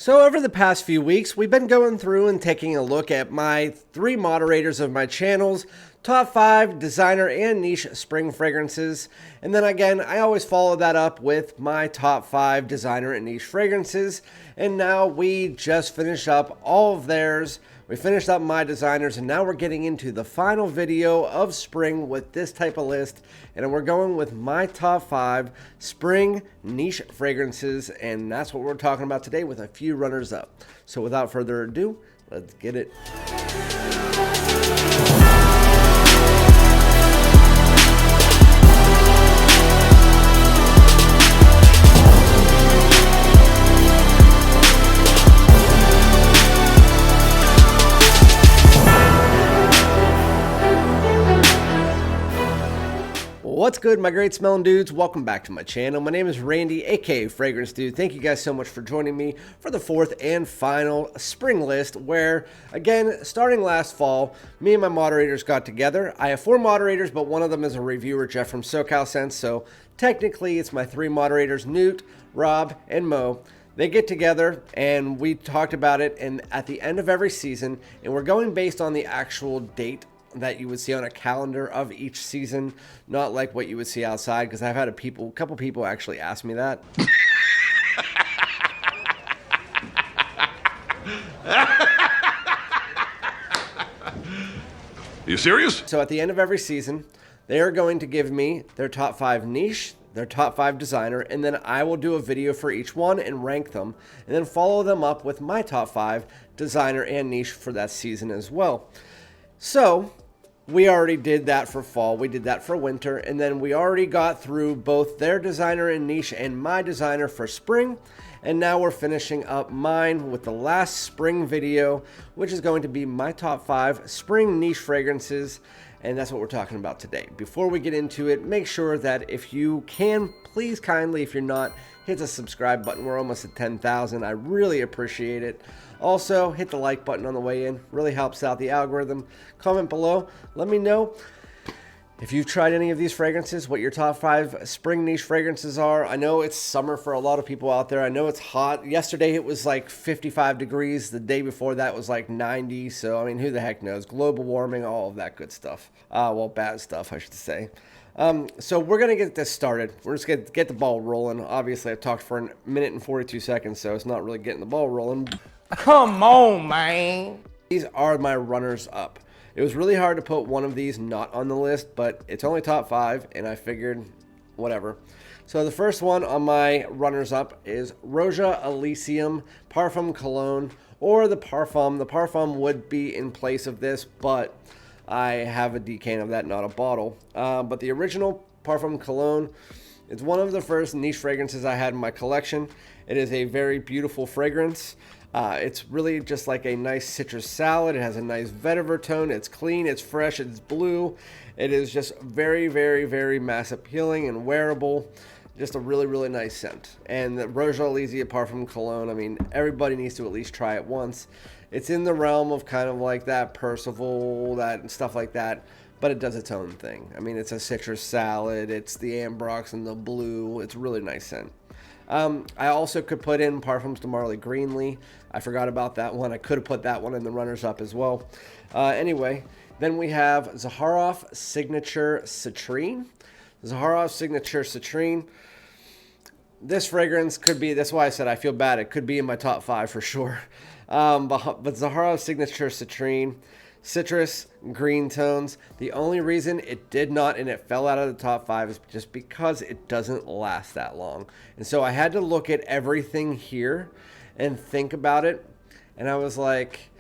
So over the past few weeks, we've been going through and taking a look at my 3 moderators of my channels, top 5 designer and niche spring fragrances. And then again, I always follow that up with my top 5 designer and niche fragrances. And now we just finished up all of theirs. We finished up my designers, and now we're getting into the final video of spring with this type of list. And we're going with my top 5 spring niche fragrances, and that's what we're talking about today with a few runners up. So without further ado, let's get it. What's good, my great smelling dudes? Welcome back to my channel. My name is Randy, aka Fragrance Dude. Thank you guys so much for joining me for the 4th and final spring list, where, again, starting last fall, me and my moderators got together. I have 4 moderators, but one of them is a reviewer, Jeff from SoCal Sense, so technically it's my 3 moderators, Newt, Rob, and Mo. They get together and we talked about it, and at the end of every season, and we're going based on the actual date that you would see on a calendar of each season, not like what you would see outside, because I've had a couple people actually ask me that. Are you serious? So at the end of every season, they are going to give me their top 5 niche, their top 5 designer, and then I will do a video for each one and rank them, and then follow them up with my top 5 designer and niche for that season as well. So we already did that for fall, we did that for winter, and then we already got through both their designer and niche and my designer for spring, and now we're finishing up mine with the last spring video, which is going to be my top 5 spring niche fragrances, and that's what we're talking about today. Before we get into it, make sure that if you can, please kindly, if you're not, hit the subscribe button. We're almost at 10,000. I really appreciate it. Also, hit the like button on the way in. Really helps out the algorithm. Comment below. Let me know if you've tried any of these fragrances, what your top 5 spring niche fragrances are. I know it's summer for a lot of people out there. I know it's hot. Yesterday it was like 55 degrees. The day before that was like 90. So, I mean, who the heck knows? Global warming, all of that good stuff. Well, bad stuff, I should say. So we're going to get this started. We're just going to get the ball rolling. Obviously, I've talked for a minute and 42 seconds, so it's not really getting the ball rolling. Come on, man. These are my runners up. It was really hard to put one of these not on the list, but it's only top 5, and I figured whatever. So the first one on my runners up is Roja Elysium Parfum Cologne, or the Parfum. The Parfum would be in place of this, but I have a decan of that, not a bottle. But the original Parfum Cologne, it's one of the first niche fragrances I had in my collection. It is a very beautiful fragrance. It's really just like a nice citrus salad. It has a nice vetiver tone. It's clean, it's fresh, it's blue. It is just very, very, very mass appealing and wearable. Just a really, really nice scent. And the Roja Elysium Parfum Cologne, I mean, everybody needs to at least try it once. It's in the realm of kind of like that Percival, that stuff like that, but it does its own thing. I mean, it's a citrus salad. It's the ambrox and the blue. It's a really nice scent. I also could put in Parfums de Marly Greenly. I forgot about that one. I could have put that one in the runners up as well. Anyway, then we have Zaharoff Signature Citrine. Zaharoff Signature Citrine. This fragrance could be, that's why I said I feel bad. It could be in my top 5 for sure. But Zaharoff Signature Citrine, citrus, green tones. The only reason it did not and it fell out of the top 5 is just because it doesn't last that long. And so I had to look at everything here and think about it. And I was like,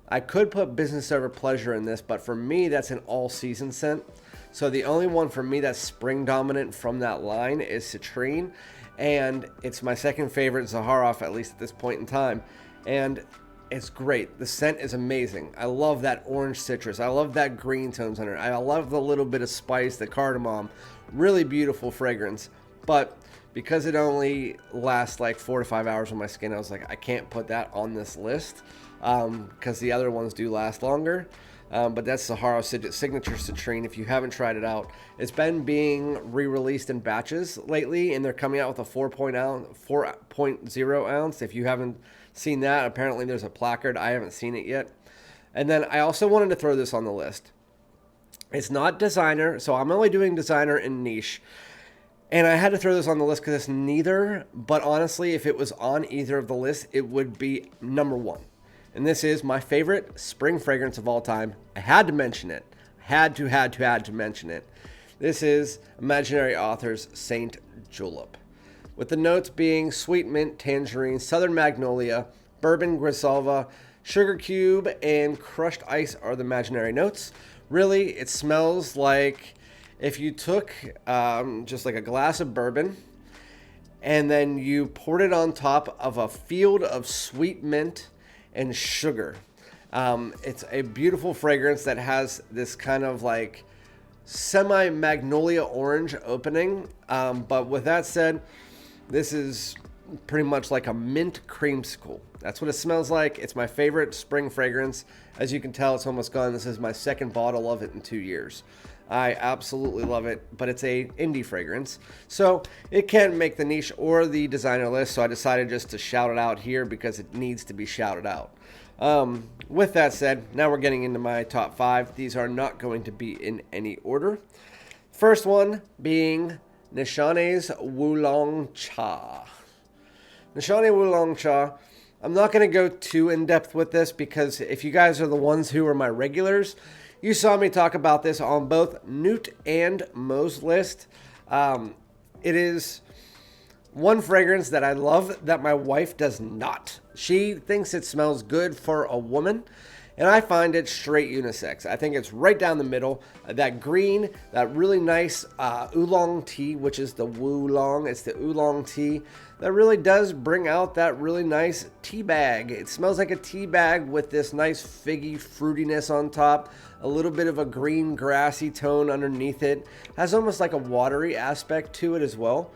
I could put business over pleasure in this, but for me, that's an all-season scent. So the only one for me that's spring dominant from that line is Citrine. And it's my second favorite Zaharoff, at least at this point in time. And it's great. The scent is amazing. I love that orange citrus. I love that green tones on it. I love the little bit of spice, the cardamom. Really beautiful fragrance. But because it only lasts like 4 to 5 hours on my skin. I was like, I can't put that on this list because the other ones do last longer. But that's Zaharoff Signature Citrine. If you haven't tried it out, it's been being re-released in batches lately, and they're coming out with a 4.0 ounce. If you haven't seen that, apparently there's a placard. I haven't seen it yet. And then I also wanted to throw this on the list. It's not designer, so I'm only doing designer and niche. And I had to throw this on the list because it's neither, but honestly, if it was on either of the lists, it would be number one. And this is my favorite spring fragrance of all time. I had to mention it. Had to mention it. This is Imaginary Authors Saint Julep, with the notes being sweet mint, tangerine, southern magnolia, bourbon, griselva, sugar cube, and crushed ice are the imaginary notes. Really, it smells like if you took just like a glass of bourbon and then you poured it on top of a field of sweet mint and sugar. It's a beautiful fragrance that has this kind of like semi-magnolia orange opening. But with that said, this is pretty much like a mint creamsicle. That's what it smells like. It's my favorite spring fragrance. As you can tell, it's almost gone. This is my second bottle of it in 2 years. I absolutely love it, but it's a indie fragrance, so it can't make the niche or the designer list, so I decided just to shout it out here because it needs to be shouted out. With that said, now we're getting into my top 5. These are not going to be in any order. First one being Nishane's Wulong Cha. Nishane Wulong Cha. I'm not going to go too in-depth with this because if you guys are the ones who are my regulars, you saw me talk about this on both Newt and Mo's list. It is one fragrance that I love that my wife does not. She thinks it smells good for a woman, and I find it straight unisex. I think it's right down the middle. That green, that really nice oolong tea, which is the Wulong. It's the oolong tea that really does bring out that really nice tea bag. It smells like a tea bag with this nice figgy fruitiness on top. A little bit of a green grassy tone underneath it. Has almost like a watery aspect to it as well.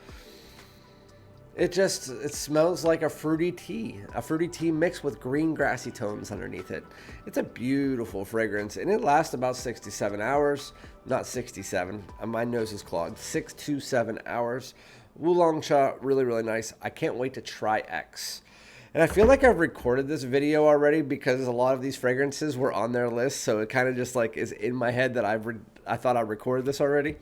It smells like a fruity tea mixed with green grassy tones underneath it. It's a beautiful fragrance, and it lasts about 67 hours. Not 67, my nose is clogged. 6 to 7 hours. Wulong Cha, really, really nice. I can't wait to try X. And I feel like I've recorded this video already because a lot of these fragrances were on their list, so it kind of just like is in my head that I thought I recorded this already.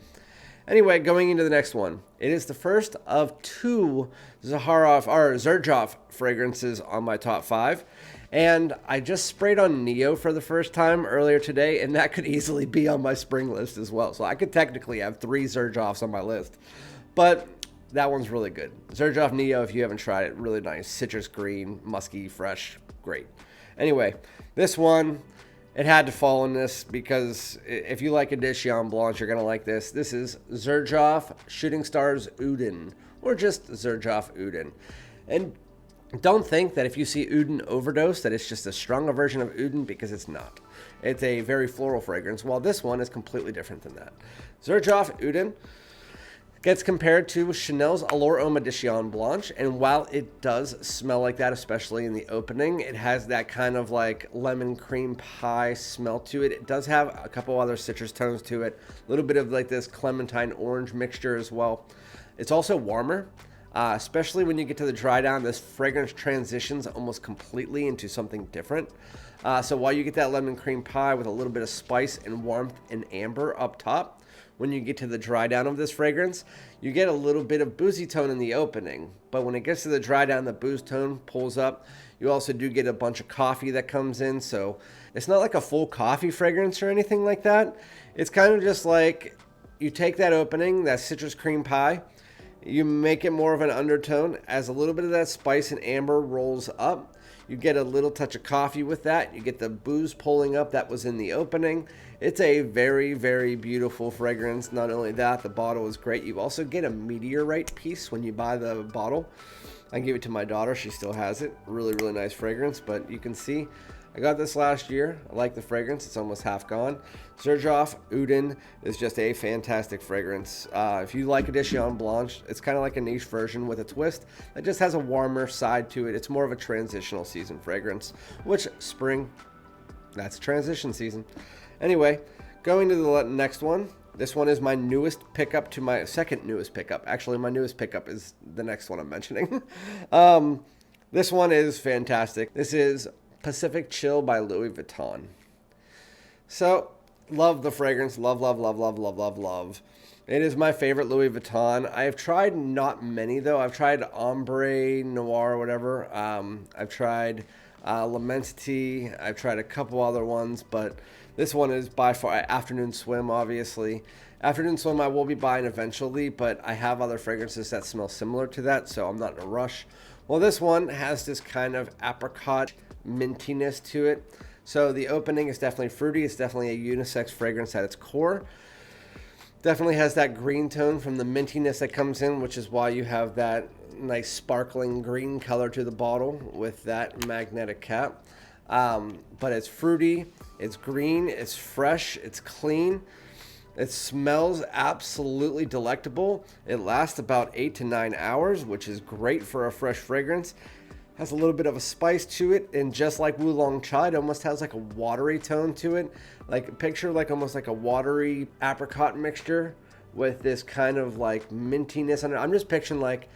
Anyway, going into the next one. It is the first of 2 Xerjoff fragrances on my top 5. And I just sprayed on Nio for the first time earlier today, and that could easily be on my spring list as well. So I could technically have 3 Xerjoffs on my list. But that one's really good. Xerjoff Nio, if you haven't tried it, really nice. Citrus green, musky, fresh, great. Anyway, this one, it had to fall in this because if you like a Nishane Blanche, you're going to like this. This is Xerjoff Shooting Stars Uden, or just Xerjoff Uden. And don't think that if you see Uden overdose that it's just a stronger version of Uden, because it's not. It's a very floral fragrance, while this one is completely different than that. Xerjoff Uden gets compared to Chanel's Allure Homme Nishane Blanche, and while it does smell like that, especially in the opening, it has that kind of like lemon cream pie smell to it. It does have a couple other citrus tones to it, a little bit of like this clementine orange mixture as well. It's also warmer, especially when you get to the dry down. This fragrance transitions almost completely into something different. So while you get that lemon cream pie with a little bit of spice and warmth and amber up top, when you get to the dry down of this fragrance, you get a little bit of boozy tone in the opening. But when it gets to the dry down, the booze tone pulls up. You also do get a bunch of coffee that comes in. So it's not like a full coffee fragrance or anything like that. It's kind of just like you take that opening, that citrus cream pie, you make it more of an undertone as a little bit of that spice and amber rolls up. You get a little touch of coffee with that. You get the booze pulling up that was in the opening. It's a very, very beautiful fragrance. Not only that, the bottle is great. You also get a meteorite piece when you buy the bottle. I gave it to my daughter. She still has it. Really, really nice fragrance. But you can see I got this last year. I like the fragrance. It's almost half gone. Xerjoff Uden is just a fantastic fragrance. If you like Edition Blanche, it's kind of like a niche version with a twist. It just has a warmer side to it. It's more of a transitional season fragrance, which spring, that's transition season. Anyway, going to the next one. This one is my newest pickup to my second newest pickup. Actually, my newest pickup is the next one I'm mentioning. This one is fantastic. This is Pacific Chill by Louis Vuitton. So, love the fragrance. Love, love, love, love, love, love, love. It is my favorite Louis Vuitton. I have tried not many, though. I've tried Ombre, Noir, or whatever. I've tried L'Immensity. I've tried a couple other ones, but this one is by far Afternoon Swim, obviously. Afternoon Swim I will be buying eventually, but I have other fragrances that smell similar to that, so I'm not in a rush. Well, this one has this kind of apricot mintiness to it. So the opening is definitely fruity. It's definitely a unisex fragrance at its core. Definitely has that green tone from the mintiness that comes in, which is why you have that nice sparkling green color to the bottle with that magnetic cap. But it's fruity, it's green, it's fresh, it's clean. It smells absolutely delectable. It lasts about 8 to 9 hours, which is great for a fresh fragrance. Has a little bit of a spice to it, and just like Wulong Cha, it almost has like a watery tone to it. Like picture like almost like a watery apricot mixture with this kind of like mintiness. I'm just picturing like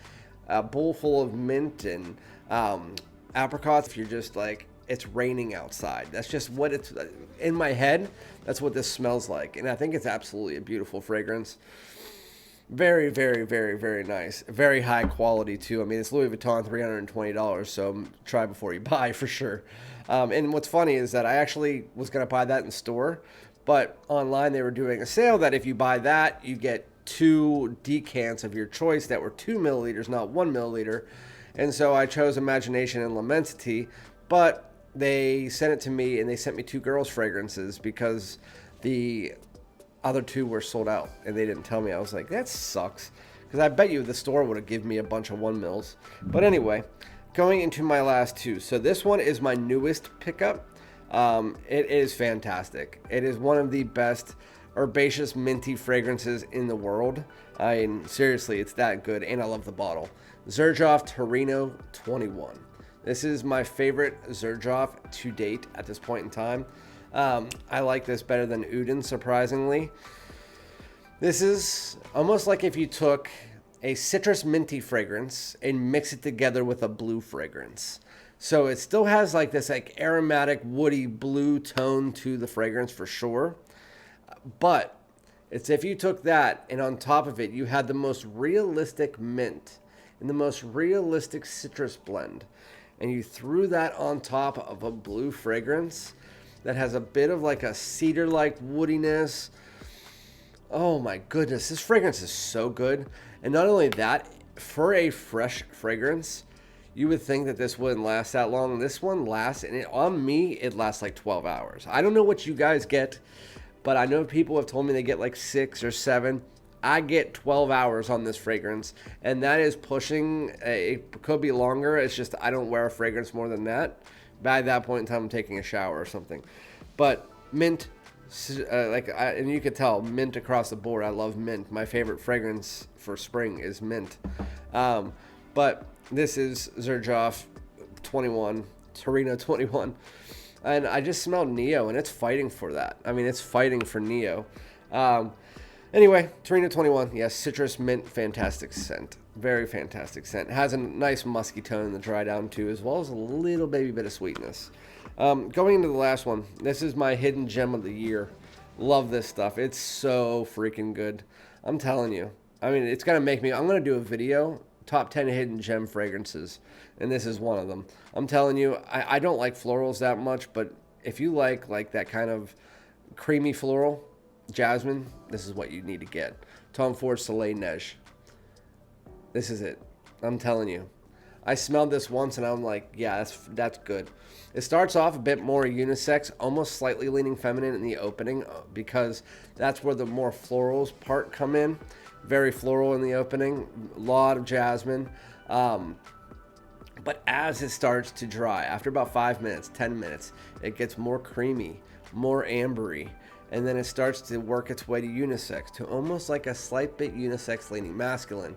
a bowl full of mint and apricots. If you're just like, it's raining outside. That's just what it's, in my head, that's what this smells like. And I think it's absolutely a beautiful fragrance. Very, very, very, very nice. Very high quality too. I mean, it's Louis Vuitton, $320, so try before you buy for sure. And what's funny is that I actually was going to buy that in store, but online they were doing a sale that if you buy that, you get 2 decants of your choice that were 2 milliliters, not 1 milliliter. And so I chose Imagination and L'Immensity, but they sent it to me, and they sent me 2 girls' fragrances because the other 2 were sold out, and they didn't tell me. I was like, that sucks, because I bet you the store would have given me a bunch of 1 mils. But anyway, going into my last 2. So this one is my newest pickup. It is fantastic. It is one of the best herbaceous minty fragrances in the world. I mean, seriously, it's that good, and I love the bottle. Xerjoff Torino 21. This is my favorite Xerjoff to date at this point in time. I like this better than Uden, surprisingly. This is almost like if you took a citrus minty fragrance and mix it together with a blue fragrance. So it still has like this like aromatic, woody blue tone to the fragrance for sure. But it's if you took that and on top of it, you had the most realistic mint and the most realistic citrus blend. And you threw that on top of a blue fragrance that has a bit of like a cedar-like woodiness. Oh my goodness, this fragrance is so good. And not only that, for a fresh fragrance, you would think that this wouldn't last that long. This one lasts, and on me, it lasts like 12 hours. I don't know what you guys get, but I know people have told me they get like 6 or 7. I get 12 hours on this fragrance, and that is pushing. It could be longer. It's just I don't wear a fragrance more than that. By that point in time, I'm taking a shower or something. But mint, and you could tell mint across the board. I love mint. My favorite fragrance for spring is mint. But this is Xerjoff 21, Torino 21. And I just smelled Nio, and it's fighting for that. I mean, it's fighting for Nio. Anyway, Torino 21, yes, citrus mint, fantastic scent. Very fantastic scent. Has a nice musky tone in the dry down too, as well as a little baby bit of sweetness. Going into the last one, this is my hidden gem of the year. Love this stuff. It's so freaking good. I'm telling you. I mean, it's going to make me, I'm going to do a video, top 10 hidden gem fragrances, and this is one of them. I'm telling you, I don't like florals that much, but if you like that kind of creamy floral, jasmine, this is what you need to get. Tom Ford Soleil Neige. This is it. I'm telling you. I smelled this once and I'm like, yeah, that's good. It starts off a bit more unisex, almost slightly leaning feminine in the opening because that's where the more florals part come in. Very floral in the opening. A lot of jasmine. But as it starts to dry, after about 5 minutes, 10 minutes, it gets more creamy, more ambery, and then it starts to work its way to unisex, to almost like a slight bit unisex leaning masculine.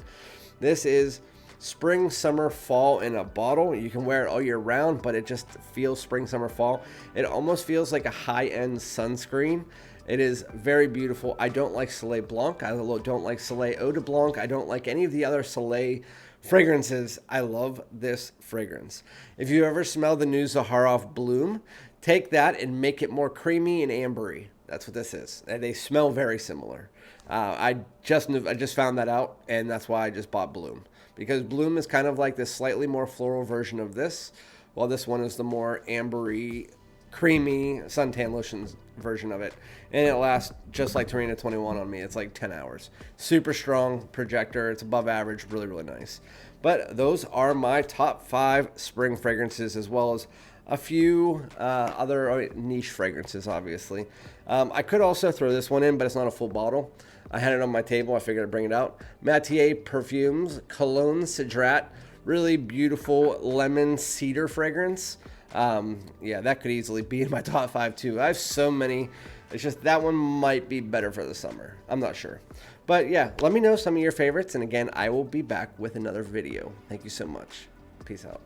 This is spring, summer, fall in a bottle. You can wear it all year round, but it just feels spring, summer, fall. It almost feels like a high-end sunscreen. It is very beautiful. I don't like Soleil Blanc. I don't like Soleil Eau de Blanc. I don't like any of the other Soleil fragrances. I love this fragrance. If you ever smell the new Zaharoff Bloom, take that and make it more creamy and ambery. That's what this is. And they smell very similar. I just found that out, and that's why I just bought Bloom. Because Bloom is kind of like this slightly more floral version of this, while this one is the more ambery, creamy suntan lotion version of it. And it lasts just like Torino 21 on me. It's like 10 hours. Super strong projector. It's above average. Really, really nice. But those are my top 5 spring fragrances, as well as a few other niche fragrances, obviously. I could also throw this one in, but it's not a full bottle. I had it on my table. I figured I'd bring it out. Matier Parfums, Cologne Cedrat. Really beautiful lemon cedar fragrance. Yeah, that could easily be in my top 5 too. I have so many. It's just that one might be better for the summer. I'm not sure. But yeah, let me know some of your favorites. And again, I will be back with another video. Thank you so much. Peace out.